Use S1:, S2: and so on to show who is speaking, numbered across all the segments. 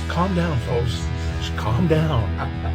S1: calm down, folks. Just calm down.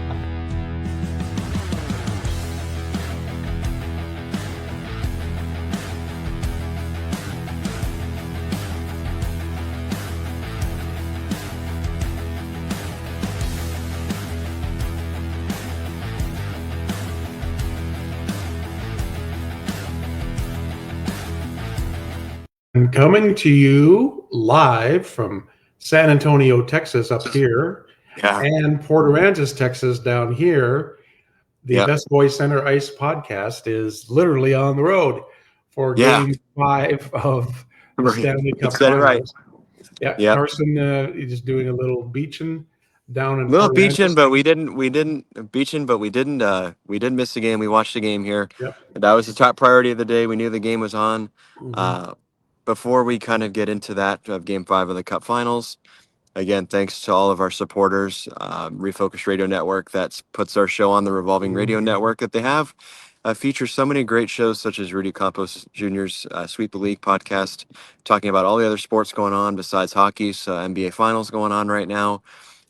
S1: And coming to you live from San Antonio, Texas, up here, and Port Aransas, Texas, down here, the Best Boy Center Ice podcast is literally on the road for Game 5 of the Stanley Cup Finals. Yeah, Carson is doing a little beaching down in
S2: Port Aransas. We didn't miss the game. We watched the game here. That was the top priority of the day. We knew the game was on. Before we kind of get into that of Game 5 of the Cup Finals, again, thanks to all of our supporters, Refocused Radio Network that puts our show on the revolving radio network that they have. Features so many great shows such as Rudy Campos Jr.'s Sweep the League podcast, talking about all the other sports going on besides hockey. So NBA Finals going on right now.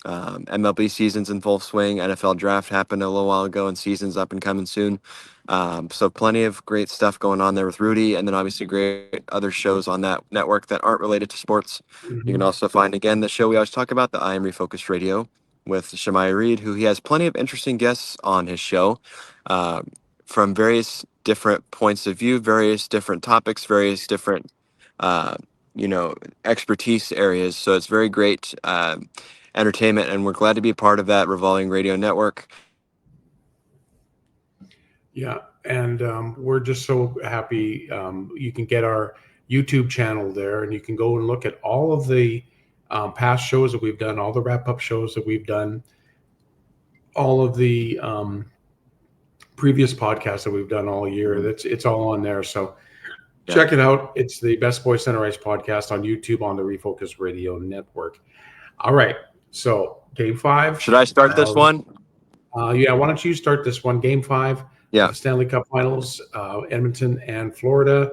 S2: MLB season's in full swing. NFL draft happened a little while ago and season's up and coming soon. So plenty of great stuff going on there with Rudy, and then obviously great other shows on that network that aren't related to sports. You can also find, again, the show we always talk about, the I Am Refocused Radio with Shemai Reed, who he has plenty of interesting guests on his show from various different points of view, various different topics, various different, expertise areas. So it's very great entertainment, and we're glad to be a part of that revolving radio network.
S1: Yeah, and we're just so happy you can get our YouTube channel there, and you can go and look at all of the past shows that we've done, all the wrap-up shows that we've done, all of the previous podcasts that we've done all year. It's all on there, so check it out. It's the Best Boy Center Ice podcast on YouTube on the Refocused Radio Network. All right, so Game 5.
S2: Should I start this one?
S1: Yeah, why don't you start this one? Game 5. Stanley Cup Finals, Edmonton and Florida.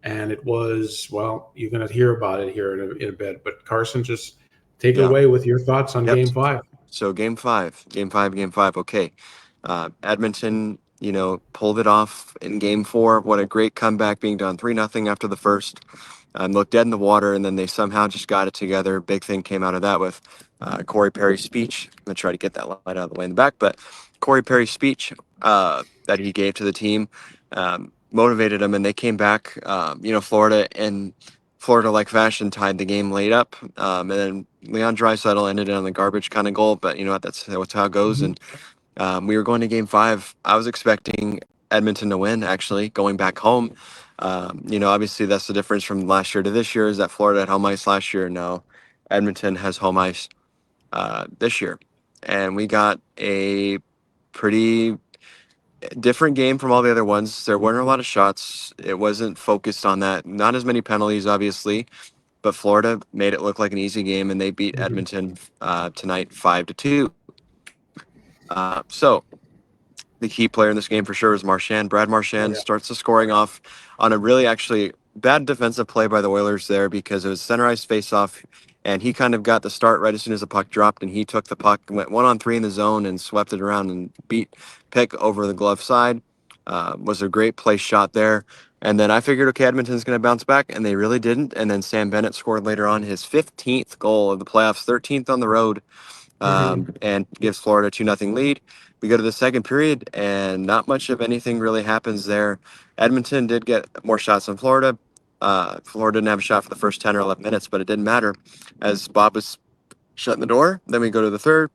S1: And it was, well, you're going to hear about it here in a bit. But Carson, just take it away with your thoughts on Game 5.
S2: So Game 5. Okay. Edmonton, pulled it off in Game 4. What a great comeback, being down 3-0 after the first. Looked dead in the water, and then they somehow just got it together. Big thing came out of that with Corey Perry's speech. I'm going to try to get that light out of the way in the back. But Corey Perry's speech that he gave to the team motivated them, and they came back. Florida-like fashion, tied the game late up. And then Leon Draisaitl ended it on the garbage kind of goal. But you know what? That's how it goes. And we were going to Game 5. I was expecting Edmonton to win, actually, going back home. Obviously that's the difference from last year to this year, is that Florida had home ice last year. Now Edmonton has home ice this year. And we got a pretty different game from all the other ones. There weren't a lot of shots. It wasn't focused on that. Not as many penalties, obviously. But Florida made it look like an easy game, and they beat Edmonton tonight 5-2. So the key player in this game for sure is Marchand. Brad Marchand starts the scoring off on a really actually bad defensive play by the Oilers there, because it was center ice face-off, and he kind of got the start right as soon as the puck dropped, and he took the puck and went 1-on-3 in the zone and swept it around and beat Pick over the glove side. Was a great place shot there. And then I figured, okay, Edmonton's going to bounce back, and they really didn't. And then Sam Bennett scored later on his 15th goal of the playoffs, 13th on the road, and gives Florida a 2-0 lead. We go to the second period, and not much of anything really happens there. Edmonton did get more shots than Florida. Florida didn't have a shot for the first 10 or 11 minutes, but it didn't matter as Bob was shutting the door. Then we go to the third,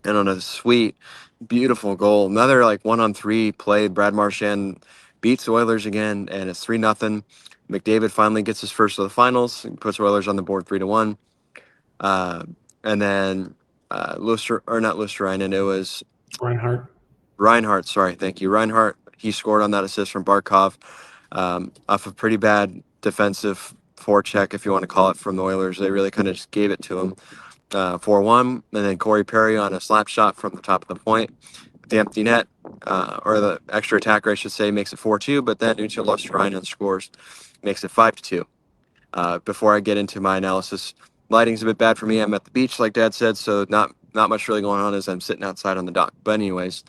S2: and on a sweet, beautiful goal, another 1-on-3 play, Brad Marchand beats the Oilers again, and it's 3-0. McDavid finally gets his first of the finals and puts the Oilers on the board 3-1. And then it was Reinhart, sorry, thank you. Reinhart, he scored on that assist from Barkov off a pretty bad defensive forecheck, if you want to call it, from the Oilers. They really kind of just gave it to him. 4-1, and then Corey Perry on a slap shot from the top of the point. The empty net, or the extra attacker, I should say, makes it 4-2, but then Uche Luostarinen scores, makes it 5-2. Before I get into my analysis, lighting's a bit bad for me. I'm at the beach, like Dad said, so not much really going on as I'm sitting outside on the dock. But anyways,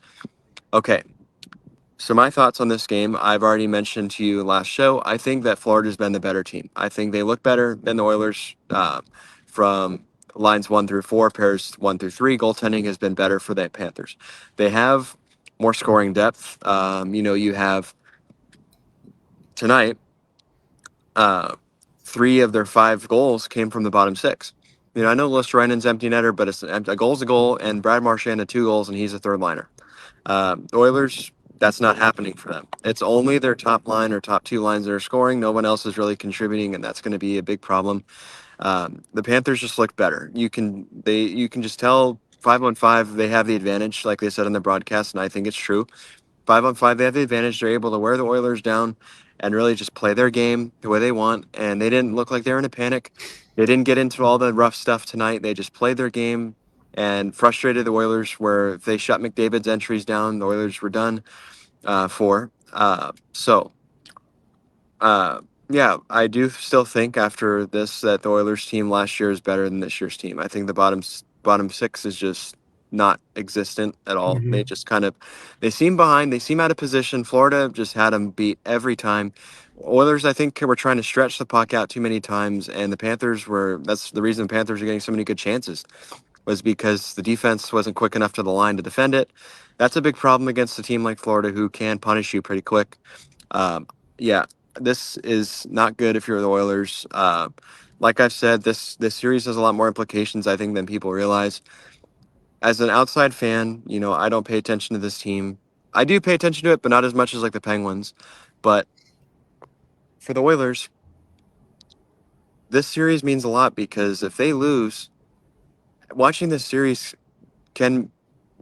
S2: okay. So my thoughts on this game, I've already mentioned to you last show. I think that Florida's been the better team. I think they look better than the Oilers from lines 1 through 4, pairs 1 through 3. Goaltending has been better for the Panthers. They have more scoring depth. You have tonight, uh, 3 of their 5 goals came from the bottom 6. I know Lustarinen's empty netter, but a goal's a goal, and Brad Marchand had 2 goals, and he's a third liner. Oilers, that's not happening for them. It's only their top line or top 2 lines that are scoring. No one else is really contributing, and that's going to be a big problem. The Panthers just look better. You can just tell 5-on-5 they have the advantage, like they said on the broadcast, and I think it's true. 5-on-5 they have the advantage. They're able to wear the Oilers down and really just play their game the way they want. And they didn't look like they were in a panic. They didn't get into all the rough stuff tonight. They just played their game and frustrated the Oilers. Where if they shut McDavid's entries down, the Oilers were done for. Yeah, I do still think after this that the Oilers team last year is better than this year's team. I think the bottom 6 is just not existent at all.
S1: Mhm.
S2: They just they seem behind. They seem out of position. Florida just had them beat every time. Oilers, I think, were trying to stretch the puck out too many times, and the Panthers were. That's the reason the Panthers are getting so many good chances, was because the defense wasn't quick enough to the line to defend it. That's a big problem against a team like Florida, who can punish you pretty quick. Um, yeah, this is not good if you're the Oilers. Like I've said, this series has a lot more implications, I think, than people realize. As an outside fan, I don't pay attention to this team. I do pay attention to it, but not as much as like the Penguins. But for the Oilers, this series means a lot because if they lose, watching this series, can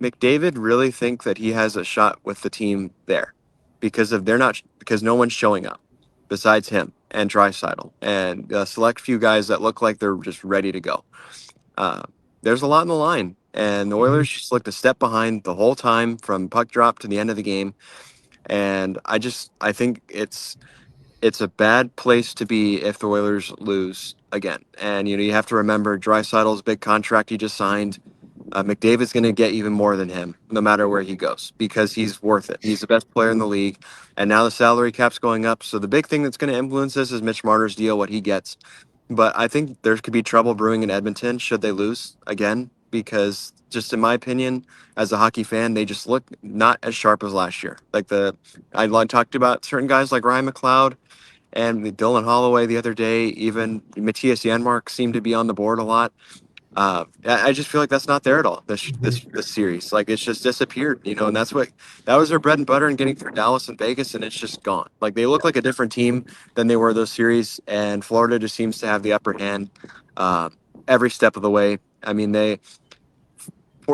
S2: McDavid really think that he has a shot with the team there? Because no one's showing up besides him and Draisaitl and a select few guys that look like they're just ready to go. Uh, there's a lot in the line, and the
S1: Mhm.
S2: Oilers just looked a step behind the whole time from puck drop to the end of the game. And I think it's a bad place to be if the Oilers lose again. And you have to remember Draisaitl's big contract he just signed. McDavid's going to get even more than him, no matter where he goes, because he's worth it. He's the best player in the league, and now the salary cap's going up. So the big thing that's going to influence this is Mitch Marner's deal, what he gets. But I think there could be trouble brewing in Edmonton should they lose again, because just in my opinion, as a hockey fan, they just look not as sharp as last year. Talked about certain guys like Ryan McLeod and Dylan Holloway the other day. Even Matthias Janmark seemed to be on the board a lot. I just feel like that's not there at all. This series, like, it's just disappeared, and that was their bread and butter in getting through Dallas and Vegas, and it's just gone. Like, they look like a different team than they were those series, and Florida just seems to have the upper hand uh, every step of the way. I mean,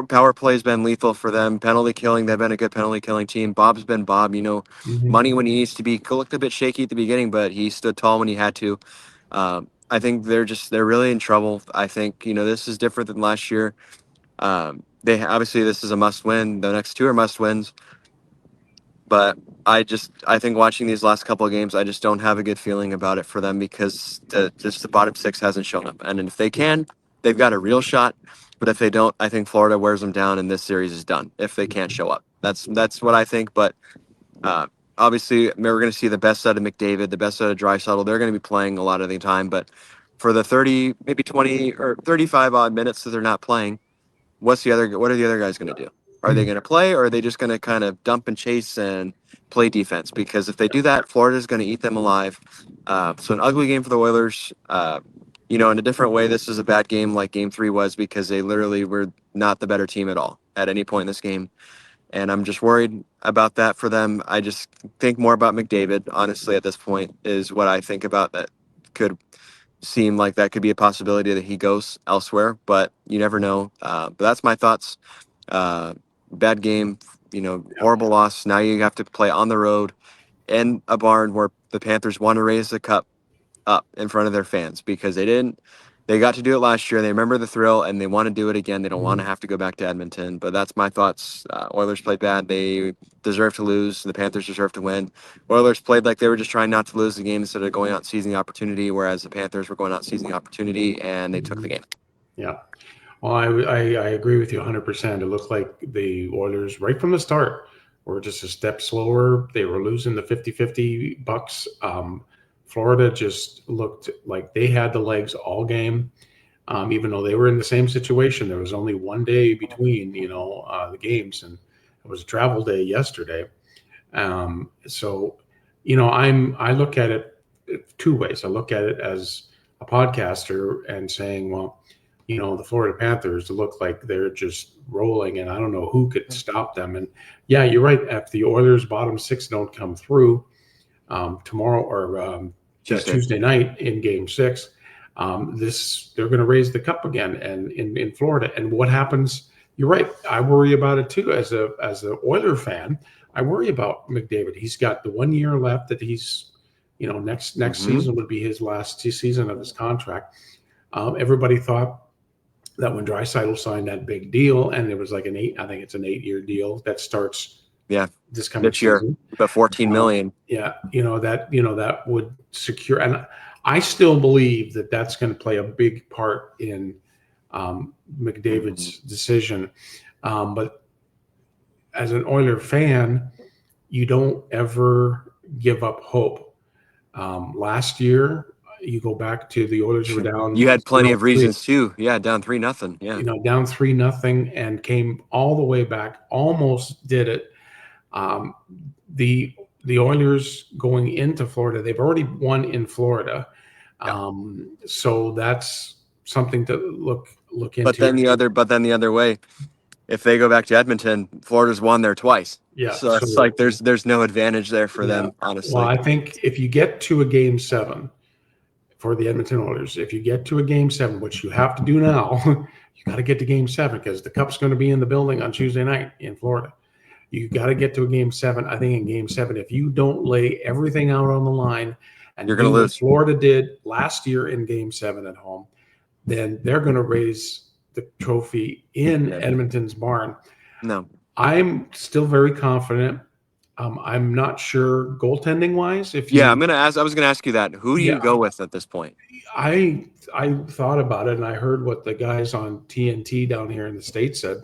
S2: power play's been lethal for them. Penalty killing, they've been a good penalty killing team. Bob's been Bob.
S1: Mhm.
S2: Money when he needs to be. Looked a bit shaky at the beginning, but he stood tall when he had to. I think they're really in trouble. I think this is different than last year. They obviously, this is a must win. The next 2 are must wins, but I think watching these last couple of games, I just don't have a good feeling about it for them because the bottom 6 hasn't shown up. And if they can, they've got a real shot. But if they don't, I think Florida wears them down, and this series is done if they can't show up. That's what I think. But uh, obviously, we're going to see the best out of McDavid, the best out of Draisaitl. They're going to be playing a lot of the time, but for the 30, maybe 20 or 35 odd minutes that they're not playing, what are the other guys going to do? Are they going to play, or are they just going to kind of dump and chase and play defense? Because if they do that, Florida's going to eat them alive. So an ugly game for the Oilers. In a different way, this is a bad game like Game 3 was, because they literally were not the better team at all at any point in this game. And I'm just worried about that for them. I just think more about McDavid, honestly, at this point, is what I think about. That could seem like that could be a possibility that he goes elsewhere, but you never know. But that's my thoughts. Uh, Bad game, horrible loss. Now you have to play on the road in a barn where the Panthers want to raise the cup up in front of their fans, because They got to do it last year. They remember the thrill, and they want to do it again. They don't want to
S1: Mhm.
S2: have to go back to Edmonton. But that's my thoughts. Oilers played bad. They deserve to lose. The Panthers deserve to win. Oilers played like they were just trying not to lose the game instead of going out and seizing the opportunity, whereas the Panthers were going out and seizing the opportunity, and they took the game.
S1: Yeah. Well, I agree with you 100%. It looked like the Oilers, right from the start, were just a step slower. They were losing the 50-50 Bucks. Florida just looked like they had the legs all game, even though they were in the same situation. There was only one day between, the games, and it was a travel day yesterday. So, I look at it two ways. I look at it as a podcaster and saying, well, the Florida Panthers look like they're just rolling, and I don't know who could stop them. And yeah, you're right. If the Oilers' bottom six don't come through tomorrow or
S2: Tuesday.
S1: Tuesday night in Game 6, they're going to raise the cup again, and in Florida. And what happens? You're right. I worry about it too. As a Oiler fan, I worry about McDavid. He's got the 1 year left that he's, next
S2: Mm-hmm.
S1: season would be his last season of his contract. Everybody thought that when Draisaitl signed that big deal, and it was like I think it's an 8 year deal that starts
S2: Yeah,
S1: this coming
S2: this year,
S1: season.
S2: about 14 million.
S1: Yeah, that would secure, and I still believe that that's going to play a big part in
S2: Mhm.
S1: McDavid's decision. But as an Oiler fan, you don't ever give up hope. Last year, you go back to the Oilers were down
S2: You had plenty of
S1: 0-3.
S2: reasons too. Yeah, down 3-0. Yeah.
S1: Down 3-0 and came all the way back, almost did it. Um, the the Oilers going into Florida, they've already won in Florida,
S2: Yeah.
S1: so that's something to look
S2: But
S1: into.
S2: then the other way, if they go back to Edmonton, Florida's won there twice.
S1: Yeah,
S2: So it's
S1: so
S2: like there's no advantage there for
S1: yeah.
S2: them,
S1: Well,
S2: honestly.
S1: I think if you get to a Game 7 for the Edmonton Oilers, if you get to a Game 7, which you have to do now, you got to get to Game 7 because the Cup's going to be in the building on Tuesday night in Florida. You got to get to a Game 7. I think in Game 7, if you don't lay everything out on the line
S2: You're
S1: and
S2: gonna
S1: do what
S2: lose.
S1: Florida did last year in Game 7 at home, then they're going to raise the trophy in
S2: Yeah.
S1: Edmonton's barn.
S2: No.
S1: I'm still very confident. I'm not sure goaltending wise.
S2: Yeah, I was gonna ask you that. Who do
S1: Yeah,
S2: you go with at this point?
S1: I thought about it and I heard what the guys on TNT down here in the States said.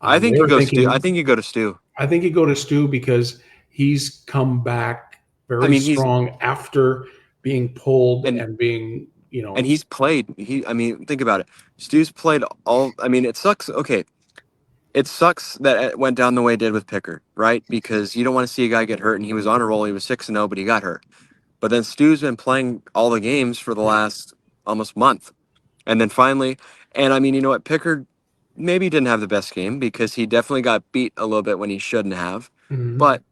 S2: I
S1: They
S2: think you
S1: were
S2: go Stu. I
S1: thinking,
S2: think you go to Stu.
S1: I think you go to Stu because he's come back
S2: I
S1: very
S2: mean, he's
S1: strong after being pulled
S2: and
S1: and being,
S2: he's played. I mean, think about it. Stu's played all. I mean, it sucks. Okay, it sucks that it went down the way it did with Pickard, right? Because you don't want to see a guy get hurt, and he was on a roll. He was 6-0, but he got hurt. But then Stu's been playing all the games for the
S1: yeah.
S2: last almost month, and then finally, and I mean, you know what? Pickard maybe didn't have the best game because he definitely got beat a little bit when he shouldn't have,
S1: Mhm.
S2: but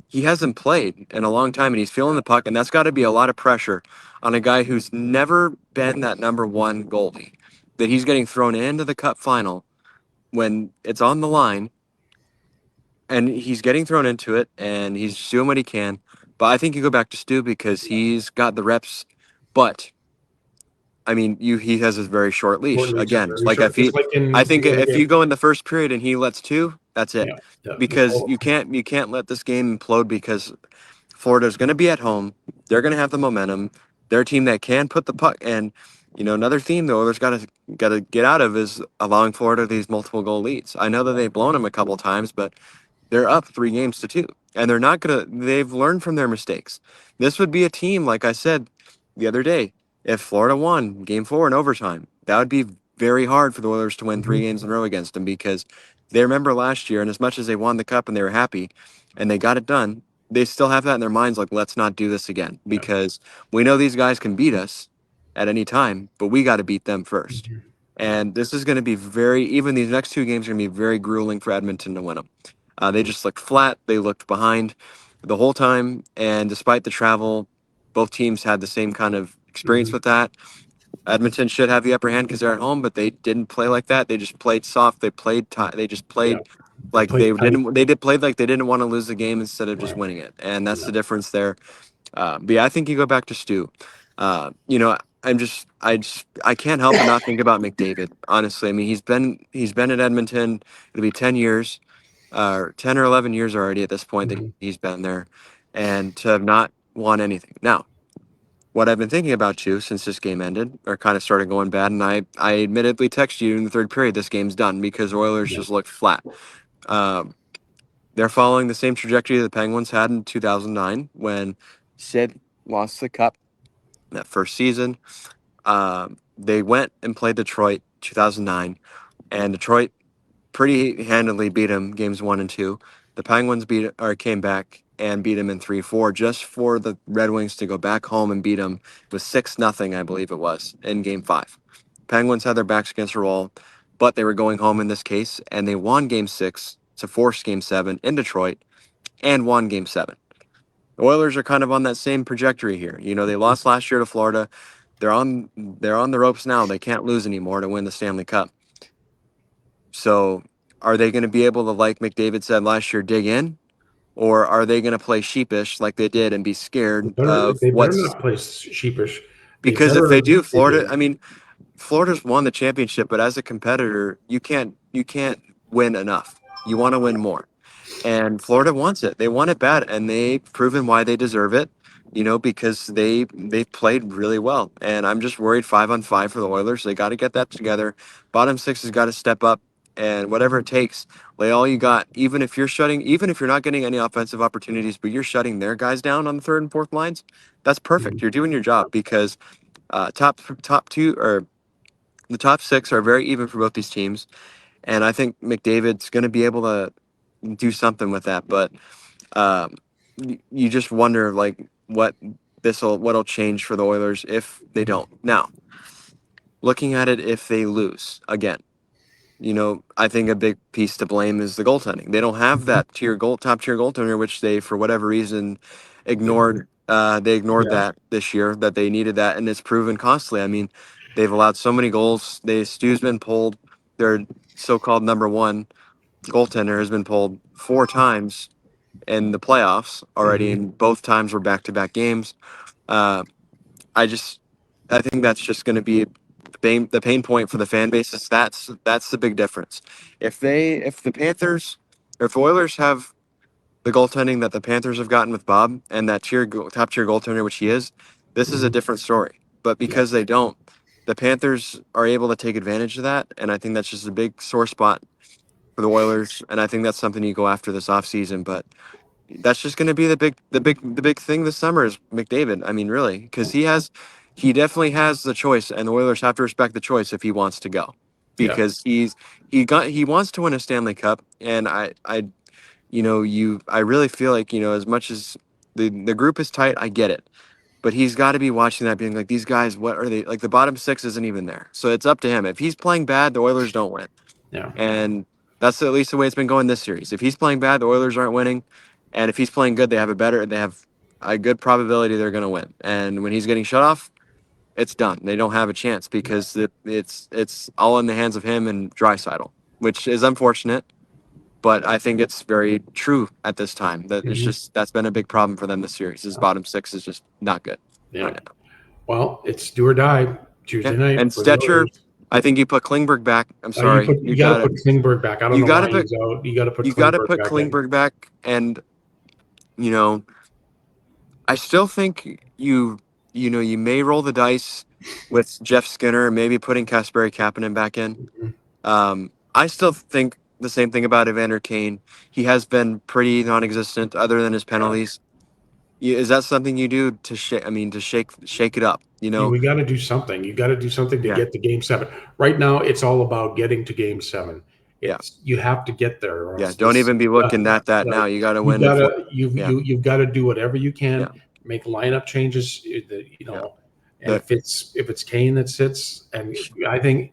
S2: he hasn't played in a long time, and he's feeling the puck, and that's got to be a lot of pressure on a guy who's never been that number one goalie. That he's getting thrown into the Cup final when it's on the line, and he's getting thrown into it, and he's doing what he can. But I think you go back to Stu because he's got the reps. But I mean, he has a very short
S1: Short
S2: leash.
S1: leash,
S2: Again,
S1: very
S2: like
S1: short, just like
S2: I
S1: in
S2: think
S1: the other
S2: if
S1: game.
S2: you go in the first period and he lets two, that's it.
S1: Yeah, yeah.
S2: Because
S1: Oh,
S2: you can't let this game implode because Florida's going to be at home. They're going to have the momentum. They're a team that can put the puck. And another theme though, there's got to get out of is allowing Florida these multiple goal leads. I know that they've blown them a couple times, but they're up 3 games to 2, and they're not gonna. They've learned from their mistakes. This would be a team, like I said the other day, if Florida won Game 4 in overtime, that would be very hard for the Oilers to win three
S1: mhm.
S2: games in a row against them because they remember last year, and as much as they won the cup and they were happy, and they got it done, they still have that in their minds. Like, let's not do this again
S1: Yeah.
S2: because we know these guys can beat us at any time, but we got to beat them first.
S1: Mhm.
S2: And this is going to be even these next 2 games are going to be very grueling for Edmonton to win them. They just looked flat. They looked behind the whole time. And despite the travel, both teams had the same kind of experience
S1: Mhm.
S2: with that. Edmonton should have the upper hand because they're at home, but they didn't play like that. They just played soft. They played they just
S1: Yeah,
S2: played
S1: they
S2: like
S1: played tight.
S2: they did played like they didn't want to lose the game instead of just
S1: Right.
S2: winning it. And that's
S1: Yeah.
S2: the difference there. But yeah, I think you go back to Stu. You know, I can't help but not think about McDavid. Honestly, I mean, he's been at Edmonton. It'll be 10 years, 10 or 11 years already at this point that
S1: Mhm.
S2: he's been there, and to have not won anything. Now, what I've been thinking about too since this game ended, or kind of started going bad, and I admittedly texted you in the third period, this game's done because Oilers
S1: Yeah.
S2: just looked flat. Um, they're following the same trajectory the Penguins had in 2009 when Sid lost the cup that first season. They went and played Detroit 2009, and Detroit pretty handily beat them games 1 and 2. The Penguins came back and beat them in 3-4 just for the Red Wings to go back home and beat them with 6-0, I believe it was, in game 5. Penguins had their backs against the wall, but they were going home in this case, and they won game 6 to force game 7 in Detroit and won game 7. The Oilers are kind of on that same trajectory here. You know, they lost last year to Florida. They're on the ropes now. They can't lose anymore to win the Stanley Cup. So, are they going to be able to, like McDavid said last year, dig in, or are they going to play sheepish like they did and be scared of
S1: They better
S2: what's
S1: not play sheepish. They
S2: because if they
S1: better.
S2: do,
S1: They
S2: Florida.
S1: do.
S2: I mean, Florida's won the championship, but as a competitor, you can't win enough. You want to win more. And Florida wants it. They want it bad, and they've proven why they deserve it. You know, because they've played really well. And I'm just worried 5-on-5 for the Oilers. They got to get that together. Bottom six has got to step up, and whatever it takes, lay all you got. Even if you're not getting any offensive opportunities, but you're shutting their guys down on the third and fourth lines, that's perfect.
S1: Mhm.
S2: You're doing your job because top two or the top six are very even for both these teams, and I think McDavid's going to be able to do something with that. But you just wonder like what'll change for the Oilers if they don't. Now, looking at it, if they lose again, you know, I think a big piece to blame is the goaltending. They don't have
S1: Mhm.
S2: that top tier goaltender, which they for whatever reason ignored. They ignored
S1: Yeah.
S2: that this year that they needed that, and it's proven constantly. I mean, they've allowed so many goals. Stu's been pulled. Their so-called number one goaltender has been pulled 4 times in the playoffs already,
S1: Mhm.
S2: and both times were back-to-back games. Uh, I just, I think that's just going to be the pain point for the fan base. Is that's the big difference. If the Panthers, or if the Oilers have the goaltending that the Panthers have gotten with Bob and that top tier goaltender, which he is, this is a
S1: Mhm.
S2: different story. But
S1: Yeah.
S2: because they don't, the Panthers are able to take advantage of that, and I think that's just a big sore spot for the Oilers. And I think that's something you go after this offseason. But that's just going to be the big thing this summer is McDavid. I mean, really, because he definitely has the choice, and the Oilers have to respect the choice if he wants to go,
S1: Yeah.
S2: because he wants to win a Stanley Cup, and I really feel like as much as the group is tight, I get it, but he's got to be watching that, being like, these guys, what are they like? The bottom six isn't even there, so it's up to him. If he's playing bad, the Oilers don't win.
S1: Yeah.
S2: And that's at least the way it's been going this series. If he's playing bad, the Oilers aren't winning. And if he's playing good, they have a good probability they're going to win. And when he's getting shut off, it's done. They don't have a chance because it's all in the hands of him and Draisaitl, which is unfortunate. But I think it's very true at this time that
S1: Mhm.
S2: that's been a big problem for them this series. His bottom six is just not good
S1: Yeah.
S2: right now.
S1: Well, it's do or die
S2: Yeah,
S1: Tuesday night
S2: and
S1: for the
S2: Stetcher,
S1: Oilers.
S2: I think you put Klingberg back. I'm sorry,
S1: You got to put Klingberg back. I don't
S2: you
S1: know
S2: got to
S1: why
S2: put
S1: he's out. You got to put
S2: you got to
S1: Klingberg
S2: put
S1: back in.
S2: Klingberg back, and you know, I still think you may roll the dice with Jeff Skinner, maybe putting Kasperi Kapanen back in.
S1: Mhm.
S2: I still think the same thing about Evander Kane. He has been pretty non-existent, other than his
S1: Yeah.
S2: penalties. Is that something you do to shake? I mean, to shake it up.
S1: We got to do something. You got to do something to
S2: Yeah,
S1: get to Game 7. Right now, it's all about getting to Game 7.
S2: yeah,
S1: You have to get there, or
S2: yeah.
S1: else
S2: Don't even be looking at that
S1: right.
S2: now. You got to
S1: You
S2: win the four.
S1: gotta
S2: Yeah,
S1: you've got to do whatever you
S2: yeah,
S1: can, make lineup changes.
S2: yeah.
S1: And
S2: The
S1: if it's Kane that sits, and I think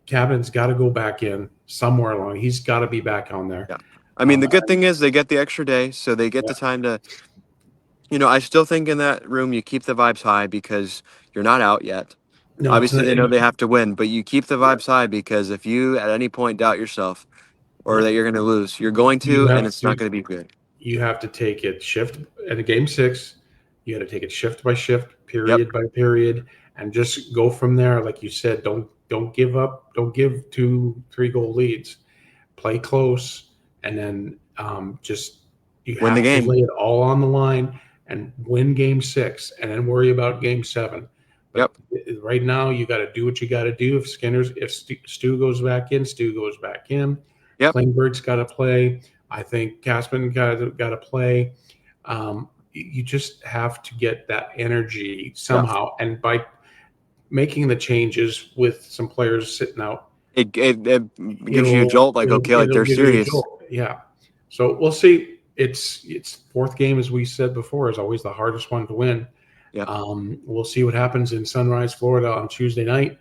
S1: Cavan's got to go back in somewhere along. He's got to be back on there.
S2: yeah. I mean,
S1: Um,
S2: the good thing is they get the extra day, so they get
S1: yeah.
S2: the time to. I still think in that room you keep the vibes high because you're not out yet.
S1: No, it's
S2: Obviously,
S1: not.
S2: they know they have to win, but you keep the
S1: Yeah.
S2: vibes high because if you at any point doubt yourself or
S1: Yeah.
S2: that you're going to lose, you're going
S1: You
S2: to, and
S1: have
S2: it's not
S1: to
S2: going to be good.
S1: you have to take it shift at a Game 6. You got to take it shift by shift,
S2: Yep.
S1: period by period, and just go from there. Like you said, don't give up. Don't give 2-3 goal leads. Play close, and then just you
S2: Win the
S1: have to
S2: game.
S1: lay it all on the line and win game 6, and then worry about game 7. But right now, you got to do what you got to do. If Stu goes back in, Stu goes back in.
S2: Yep.
S1: Klingberg's got to play. I think Casman got to play. You just have to get that energy somehow, and by making the changes with some players sitting out,
S2: it gives you a jolt. Like, okay, like they're
S1: give you a
S2: serious.
S1: jolt. Yeah. So we'll see. It's fourth game, as we said before, is always the hardest one to win.
S2: Yeah.
S1: We'll see what happens in Sunrise, Florida on Tuesday night.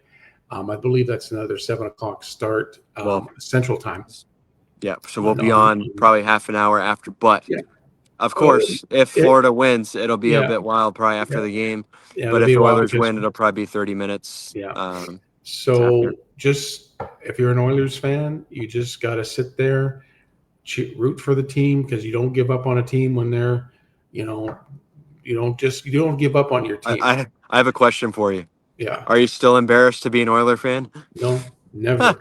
S1: I believe that's another 7:00 start Central Time.
S2: Yeah. So we'll be on probably half an hour after. But of course, if Florida wins, it'll be a bit wild probably after the game.
S1: Yeah,
S2: but if the Oilers win, it'll probably be 30 minutes.
S1: Yeah. So just if you're an Oilers fan, you just got to sit there, root for the team, because you don't give up on a team when they're, you don't give up on your team.
S2: I have a question for you.
S1: Yeah.
S2: Are you still embarrassed to be an Oiler fan?
S1: No, never.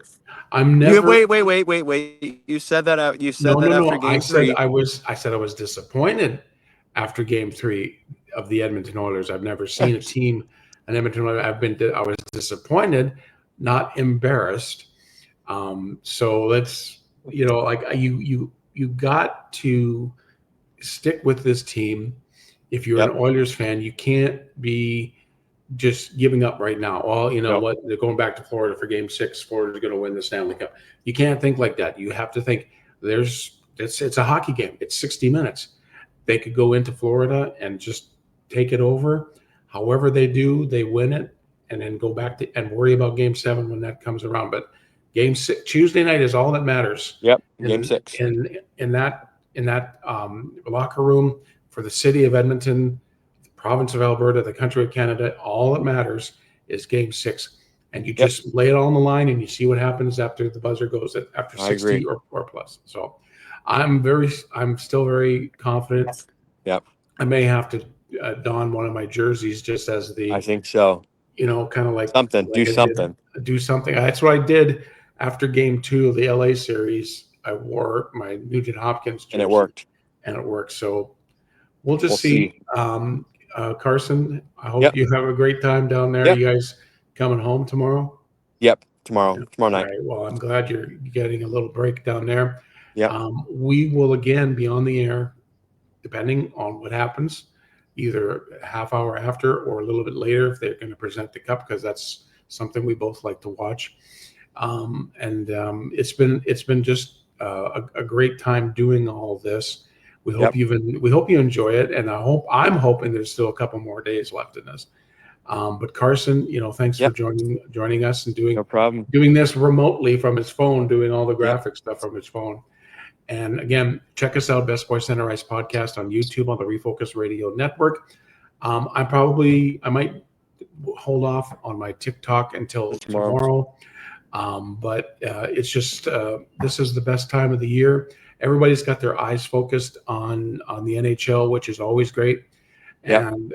S1: I'm never.
S2: Wait. You said that out. You said that after game 3.
S1: I said I was disappointed after game 3 of the Edmonton Oilers. I've never seen a team, an Edmonton Oilers. I was disappointed, not embarrassed. So let's, like you got to stick with this team. If you're an Oilers fan, you can't be just giving up right now. Well, what? They're going back to Florida for game 6. Florida's going to win the Stanley Cup. You can't think like that. You have to think it's a hockey game. It's 60 minutes. They could go into Florida and just take it over. However they do, they win it, and then go back and worry about game 7 when that comes around. But game 6, Tuesday night, is all that matters.
S2: Yep. Game 6.
S1: In that locker room for the city of Edmonton, province of Alberta, the country of Canada, all that matters is game 6. And you just lay it all on the line, and you see what happens after the buzzer goes after 60 or plus. So I'm still very confident.
S2: Yep.
S1: I may have to don one of my jerseys just as the,
S2: I think so.
S1: Kind of like
S2: something, do something.
S1: That's what I did after game 2 of the LA series. I wore my Nugent Hopkins jersey, and it worked. So we'll see. Carson, I hope you have a great time down there. You guys coming home tomorrow?
S2: Yep, tomorrow night.
S1: All right. Well, I'm glad you're getting a little break down there.
S2: Yeah.
S1: We will again be on the air, depending on what happens, either a half hour after or a little bit later if they're going to present the cup, because that's something we both like to watch. It's been just a great time doing all this. We hope you enjoy it, and I'm hoping there's still a couple more days left in this. But Carson, thanks for joining us and doing this remotely from his phone, doing all the graphic stuff from his phone. And again, check us out, Best Boy Center Ice Podcast on YouTube on the Refocused Radio Network. I might hold off on my TikTok until tomorrow. But it's just this is the best time of the year. Everybody's got their eyes focused on the NHL, which is always great. And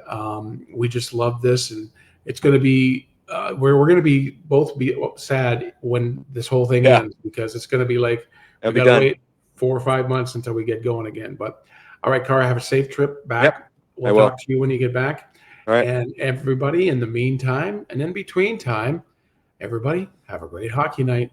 S1: we just love this, and it's going to be we're going to be both sad when this whole thing ends, because it's going to be like we got to wait 4 or 5 months until we get going again. But all right, Cara, have a safe trip back. We'll talk to you when you get back.
S2: All right.
S1: And everybody, in the meantime and in between time, everybody have a great hockey night.